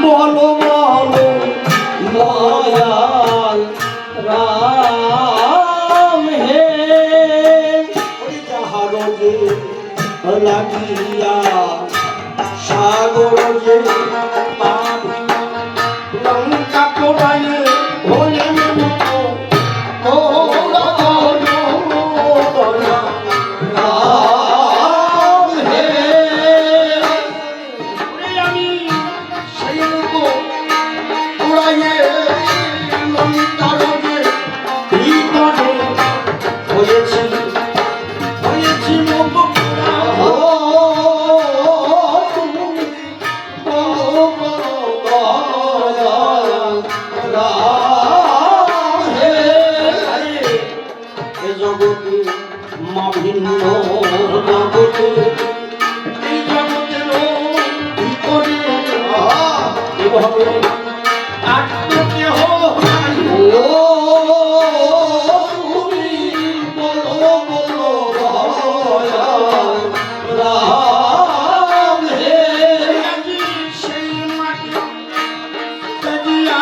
বলো বলো দয়াল রাম হে যাহার যে লাগিয়া সাগর যে লঙ্কা পোড়াইয়ে হলেন মা ভিন্ন জগতে এই জগতের ভিতরে এভাবে আত্মকেহ তুমি বলো বলো রাম হে সেই মাটি সাজিয়া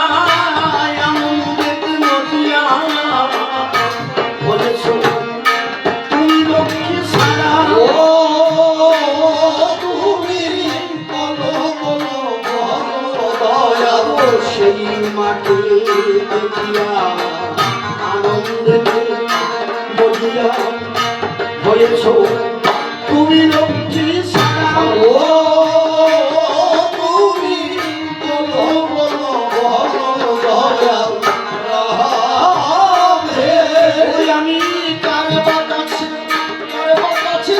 আনন্দের নদিয়া বলেছ সেই মাটি দেখিয়া আনন্দে বলিয়া হয়েছ তুমি লক্ষ্মী সারা তুমি বলো বলো আমি কার কাছে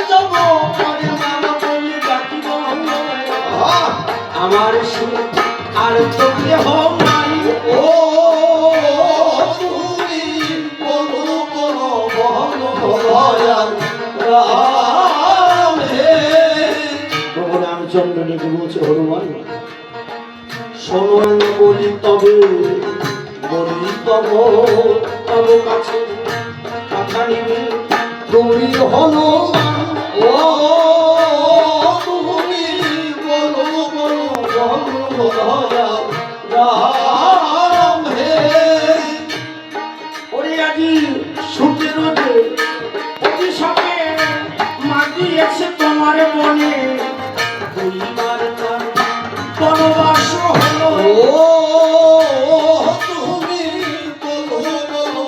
যাব বলে ডাকিব আমার সে আর তো কেহ নাই ও তুমি বলো বলো দয়াল রাম হে প্রভু রামচন্দ্র ডেকে বলছে হনুমান শোনো বলি তবে তব কাছে কথা নিবে তুমি হনুমান ও তুমি বলো বলো রাম হে ওরে আজি সূর্যের রোদে অভিশাপে মাটিয়েছে তোমার বনে দুইবার তার বনবাস হলো তুমি বলো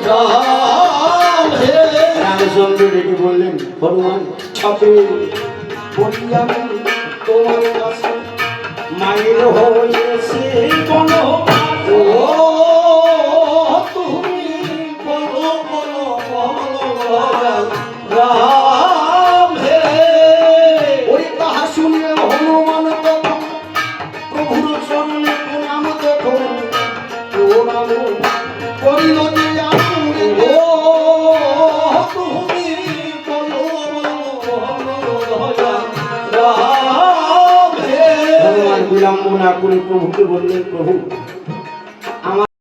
রাম হে রামচন্দ্র ডেকে বললেন হনুমান ছাপে বলি আমি তোমার কাছে মায়ের হয়েছে বনবাস তুমি বলো রাম হে ওই তাহা শুনে হনুমান তখন প্রভুর চরণে প্রণাম তখন প্রণাম করিল যে তুমি বলো রাম হে বিলম্ব না করে প্রভুকে বললেন প্রভু